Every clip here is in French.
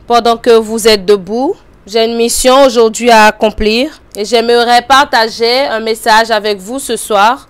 Pendant que vous êtes debout, j'ai une mission aujourd'hui à accomplir et j'aimerais partager un message avec vous ce soir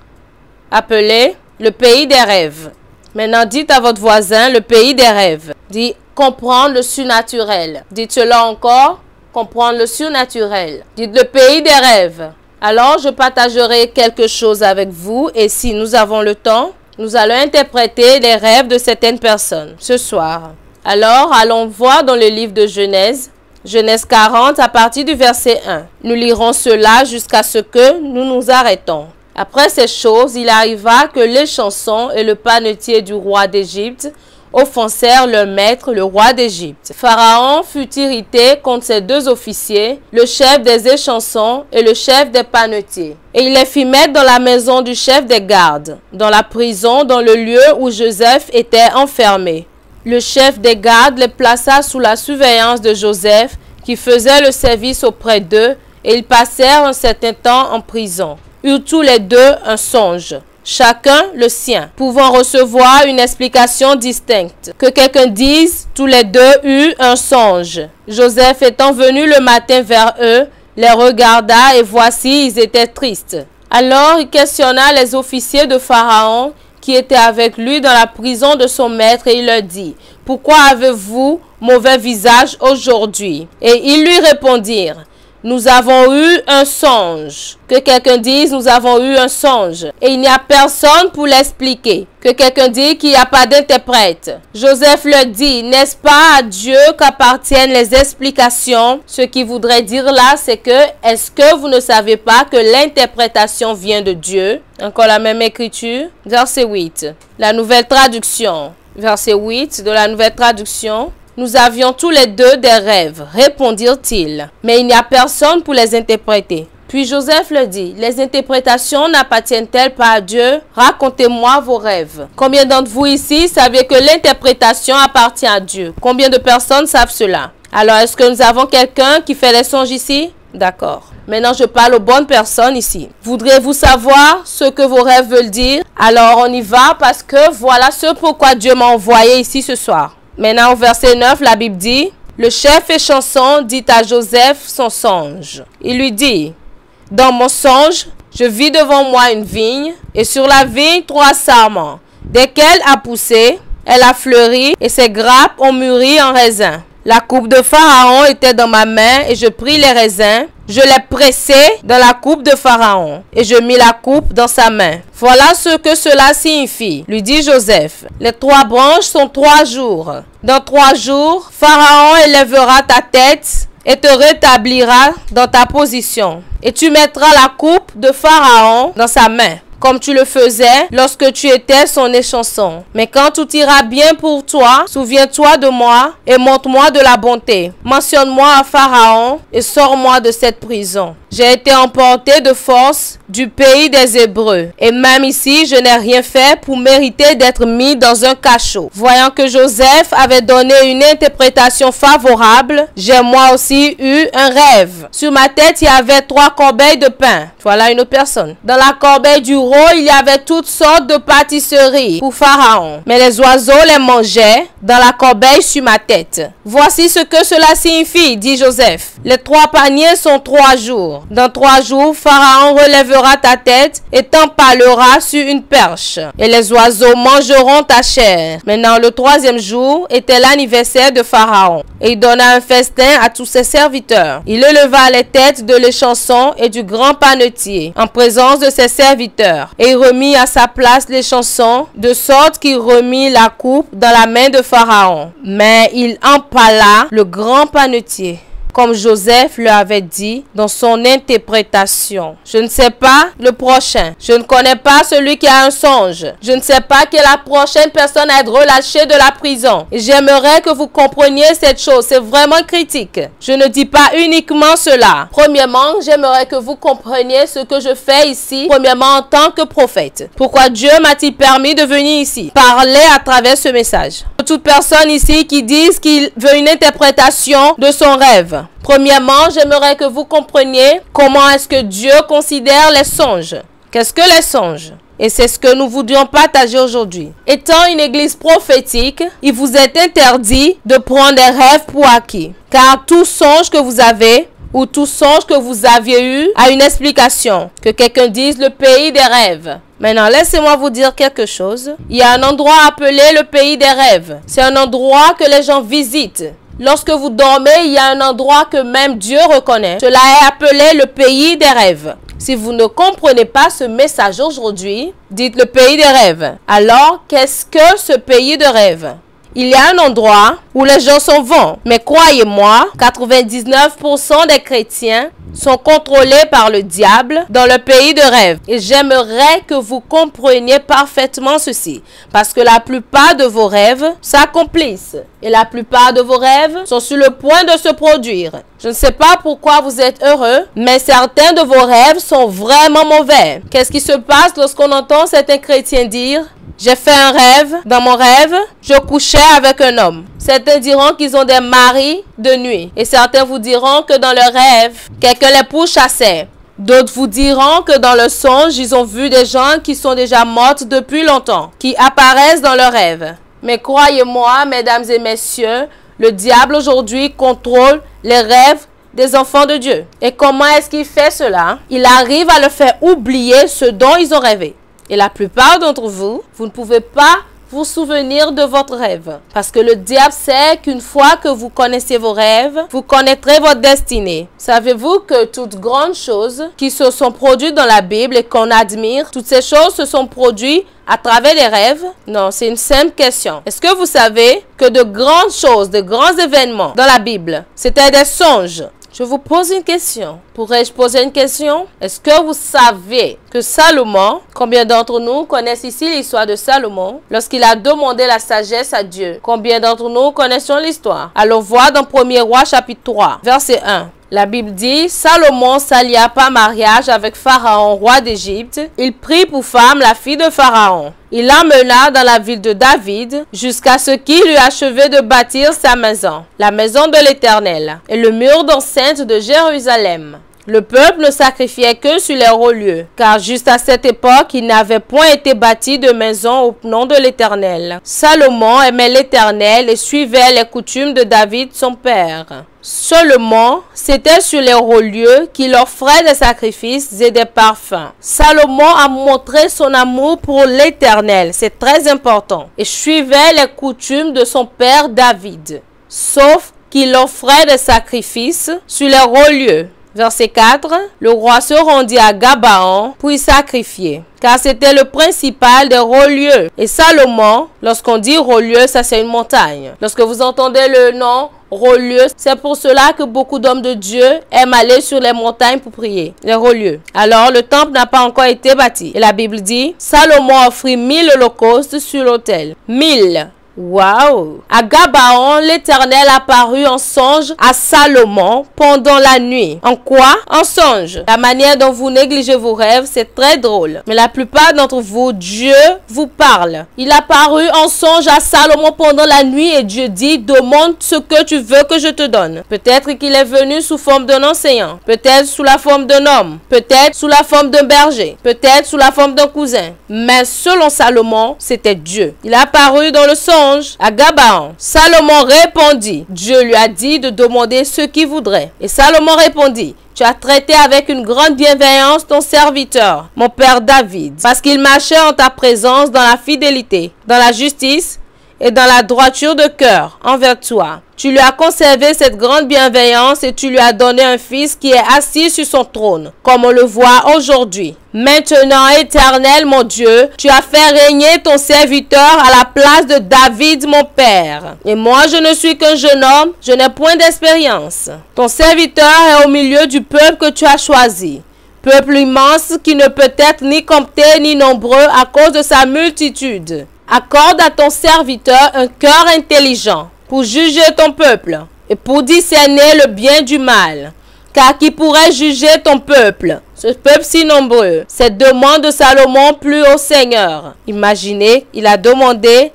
appelé le pays des rêves. Maintenant, dites à votre voisin le pays des rêves. Dites comprendre le surnaturel. Dites cela encore, comprendre le surnaturel. Dites le pays des rêves. Alors, je partagerai quelque chose avec vous et si nous avons le temps, nous allons interpréter les rêves de certaines personnes ce soir. Alors, allons voir dans le livre de Genèse, Genèse 40 à partir du verset 1. Nous lirons cela jusqu'à ce que nous nous arrêtons. Après ces choses, il arriva que les chansons et le panetier du roi d'Égypte offensèrent leur maître, le roi d'Égypte. Pharaon fut irrité contre ses deux officiers, le chef des échansons et le chef des panetiers. Et il les fit mettre dans la maison du chef des gardes, dans la prison, dans le lieu où Joseph était enfermé. Le chef des gardes les plaça sous la surveillance de Joseph, qui faisait le service auprès d'eux, et ils passèrent un certain temps en prison. Eurent tous les deux un songe, chacun le sien, pouvant recevoir une explication distincte. Que quelqu'un dise, tous les deux eurent un songe. Joseph étant venu le matin vers eux, les regarda et voici, ils étaient tristes. Alors il questionna les officiers de Pharaon qui étaient avec lui dans la prison de son maître et il leur dit, « Pourquoi avez-vous mauvais visage aujourd'hui ?» Et ils lui répondirent, nous avons eu un songe. Que quelqu'un dise, nous avons eu un songe. Et il n'y a personne pour l'expliquer. Que quelqu'un dise qu'il n'y a pas d'interprète. Joseph leur dit, n'est-ce pas à Dieu qu'appartiennent les explications? Ce qui voudrait dire là, c'est que, est-ce que vous ne savez pas que l'interprétation vient de Dieu? Encore la même écriture. Verset 8. La nouvelle traduction. Verset 8 de la nouvelle traduction. Nous avions tous les deux des rêves, répondirent-ils, mais il n'y a personne pour les interpréter. Puis Joseph leur dit, les interprétations n'appartiennent-elles pas à Dieu? Racontez-moi vos rêves. Combien d'entre vous ici savez que l'interprétation appartient à Dieu? Combien de personnes savent cela? Alors, est-ce que nous avons quelqu'un qui fait les songes ici? D'accord. Maintenant, je parle aux bonnes personnes ici. Voudriez-vous savoir ce que vos rêves veulent dire? Alors, on y va parce que voilà ce pourquoi Dieu m'a envoyé ici ce soir. Maintenant, au verset 9, la Bible dit, « Le chef échanson dit à Joseph son songe. Il lui dit, « Dans mon songe, je vis devant moi une vigne, et sur la vigne 3 sarments. Dès qu'elle a poussé, elle a fleuri, et ses grappes ont mûri en raisin. La coupe de Pharaon était dans ma main, et je pris les raisins. Je les pressai dans la coupe de Pharaon, et je mis la coupe dans sa main. Voilà ce que cela signifie, lui dit Joseph. Les 3 branches sont 3 jours. Dans 3 jours, Pharaon élèvera ta tête et te rétablira dans ta position. Et tu mettras la coupe de Pharaon dans sa main, comme tu le faisais lorsque tu étais son échanson. Mais quand tout ira bien pour toi, souviens-toi de moi et montre-moi de la bonté. Mentionne-moi à Pharaon et sors-moi de cette prison. J'ai été emporté de force du pays des Hébreux. Et même ici, je n'ai rien fait pour mériter d'être mis dans un cachot. Voyant que Joseph avait donné une interprétation favorable, j'ai moi aussi eu un rêve. Sur ma tête, il y avait 3 corbeilles de pain. Voilà une autre personne. Dans la corbeille du roi, il y avait toutes sortes de pâtisseries pour Pharaon. Mais les oiseaux les mangeaient dans la corbeille sur ma tête. Voici ce que cela signifie, dit Joseph. Les 3 paniers sont 3 jours. Dans 3 jours, Pharaon relèvera ta tête et t'empalera sur une perche. Et les oiseaux mangeront ta chair. Maintenant, le 3e jour était l'anniversaire de Pharaon. Et il donna un festin à tous ses serviteurs. Il éleva les têtes de l'échanson et du grand panetier en présence de ses serviteurs. Et il remit à sa place l'échanson, de sorte qu'il remit la coupe dans la main de Pharaon. Mais il empala le grand panetier, comme Joseph le avait dit dans son interprétation. Je ne sais pas le prochain. Je ne connais pas celui qui a un songe. Je ne sais pas qui est la prochaine personne à être relâchée de la prison. Et j'aimerais que vous compreniez cette chose. C'est vraiment critique. Je ne dis pas uniquement cela. Premièrement, j'aimerais que vous compreniez ce que je fais ici. Premièrement, en tant que prophète. Pourquoi Dieu m'a-t-il permis de venir ici? Parler à travers ce message. Toute personne ici qui dise qu'il veut une interprétation de son rêve. Premièrement, j'aimerais que vous compreniez comment est-ce que Dieu considère les songes. Qu'est-ce que les songes? Et c'est ce que nous voudrions partager aujourd'hui. Étant une église prophétique, il vous est interdit de prendre des rêves pour acquis. Car tout songe que vous avez ou tout songe que vous aviez eu a une explication. Que quelqu'un dise le pays des rêves. Maintenant, laissez-moi vous dire quelque chose. Il y a un endroit appelé le pays des rêves. C'est un endroit que les gens visitent. Lorsque vous dormez, il y a un endroit que même Dieu reconnaît. Cela est appelé le pays des rêves. Si vous ne comprenez pas ce message aujourd'hui, dites le pays des rêves. Alors, qu'est-ce que ce pays de rêves? Il y a un endroit où les gens s'en vont. Mais croyez-moi, 99% des chrétiens sont contrôlés par le diable dans le pays de rêve. Et j'aimerais que vous compreniez parfaitement ceci. Parce que la plupart de vos rêves s'accomplissent. Et la plupart de vos rêves sont sur le point de se produire. Je ne sais pas pourquoi vous êtes heureux, mais certains de vos rêves sont vraiment mauvais. Qu'est-ce qui se passe lorsqu'on entend certains chrétiens dire « J'ai fait un rêve. Dans mon rêve, je couchais avec un homme. » Certains diront qu'ils ont des maris de nuit. Et certains vous diront que dans leur rêve, quelqu'un les pourchassait. D'autres vous diront que dans le songe, ils ont vu des gens qui sont déjà morts depuis longtemps, qui apparaissent dans leurs rêves. Mais croyez-moi, mesdames et messieurs, le diable aujourd'hui contrôle les rêves des enfants de Dieu. Et comment est-ce qu'il fait cela? Il arrive à leur faire oublier ce dont ils ont rêvé. Et la plupart d'entre vous, vous ne pouvez pas vous souvenir de votre rêve. Parce que le diable sait qu'une fois que vous connaissez vos rêves, vous connaîtrez votre destinée. Savez-vous que toutes grandes choses qui se sont produites dans la Bible et qu'on admire, toutes ces choses se sont produites à travers des rêves? Non, c'est une simple question. Est-ce que vous savez que de grandes choses, de grands événements dans la Bible, c'était des songes? Je vous pose une question. Pourrais-je poser une question? Est-ce que vous savez que Salomon, combien d'entre nous connaissent ici l'histoire de Salomon, lorsqu'il a demandé la sagesse à Dieu? Combien d'entre nous connaissons l'histoire? Allons voir dans 1er Roi chapitre 3, verset 1. La Bible dit, Salomon s'allia par mariage avec Pharaon, roi d'Égypte. Il prit pour femme la fille de Pharaon. Il l'emmena dans la ville de David jusqu'à ce qu'il eût achevé de bâtir sa maison, la maison de l'Éternel, et le mur d'enceinte de Jérusalem. Le peuple ne sacrifiait que sur les hauts lieux, car juste à cette époque, il n'avait point été bâti de maison au nom de l'Éternel. Salomon aimait l'Éternel et suivait les coutumes de David son père. Seulement, c'était sur les hauts lieux qu'il offrait des sacrifices et des parfums. Salomon a montré son amour pour l'Éternel, c'est très important, et suivait les coutumes de son père David, sauf qu'il offrait des sacrifices sur les hauts lieux. Verset 4, le roi se rendit à Gabaon pour y sacrifier, car c'était le principal des hauts lieux. Et Salomon, lorsqu'on dit hauts lieux, ça c'est une montagne. Lorsque vous entendez le nom hauts lieux, c'est pour cela que beaucoup d'hommes de Dieu aiment aller sur les montagnes pour prier, les hauts lieux. Alors le temple n'a pas encore été bâti. Et la Bible dit, Salomon offrit 1000 holocaustes sur l'autel. 1000. Waouh! À Gabaon, l'Éternel apparut en songe à Salomon pendant la nuit. En quoi? En songe. La manière dont vous négligez vos rêves, c'est très drôle. Mais la plupart d'entre vous, Dieu vous parle. Il apparut en songe à Salomon pendant la nuit et Dieu dit, demande ce que tu veux que je te donne. Peut-être qu'il est venu sous forme d'un enseignant. Peut-être sous la forme d'un homme. Peut-être sous la forme d'un berger. Peut-être sous la forme d'un cousin. Mais selon Salomon, c'était Dieu. Il apparut dans le songe à Gabaon. Salomon répondit. Dieu lui a dit de demander ce qu'il voudrait. Et Salomon répondit. Tu as traité avec une grande bienveillance ton serviteur, mon père David, parce qu'il marchait en ta présence dans la fidélité, dans la justice et dans la droiture de cœur envers toi. Tu lui as conservé cette grande bienveillance et tu lui as donné un fils qui est assis sur son trône, comme on le voit aujourd'hui. Maintenant, Éternel, mon Dieu, tu as fait régner ton serviteur à la place de David, mon père. Et moi, je ne suis qu'un jeune homme, je n'ai point d'expérience. Ton serviteur est au milieu du peuple que tu as choisi. Peuple immense qui ne peut être ni compté ni nombreux à cause de sa multitude. Accorde à ton serviteur un cœur intelligent pour juger ton peuple et pour discerner le bien du mal. Car qui pourrait juger ton peuple, ce peuple si nombreux? Cette demande de Salomon plut au Seigneur. Imaginez, il a demandé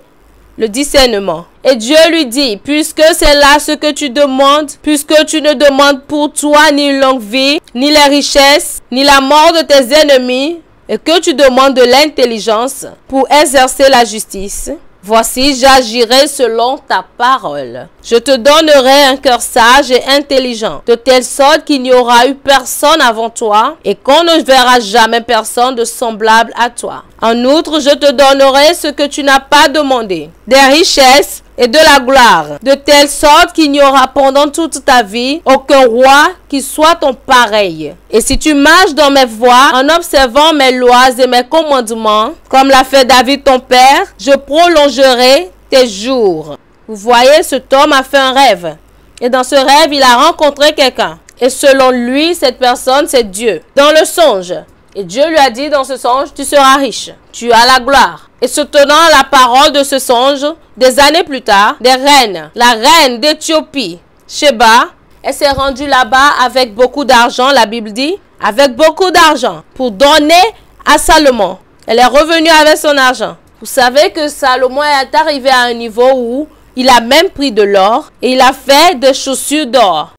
le discernement. Et Dieu lui dit, puisque c'est là ce que tu demandes, puisque tu ne demandes pour toi ni une longue vie, ni les richesses, ni la mort de tes ennemis, et que tu demandes de l'intelligence pour exercer la justice, voici, j'agirai selon ta parole. Je te donnerai un cœur sage et intelligent, de telle sorte qu'il n'y aura eu personne avant toi et qu'on ne verra jamais personne de semblable à toi. En outre, je te donnerai ce que tu n'as pas demandé, des richesses et de la gloire, de telle sorte qu'il n'y aura pendant toute ta vie aucun roi qui soit ton pareil. Et si tu marches dans mes voies en observant mes lois et mes commandements, comme l'a fait David ton père, je prolongerai tes jours. Vous voyez, cet homme a fait un rêve. Et dans ce rêve, il a rencontré quelqu'un. Et selon lui, cette personne, c'est Dieu. Dans le songe. Et Dieu lui a dit dans ce songe, tu seras riche, tu as la gloire. Et se tenant la parole de ce songe, des années plus tard, des reines, la reine d'Éthiopie, Sheba, elle s'est rendue là-bas avec beaucoup d'argent, la Bible dit, avec beaucoup d'argent, pour donner à Salomon. Elle est revenue avec son argent. Vous savez que Salomon est arrivé à un niveau où il a même pris de l'or et il a fait des chaussures d'or.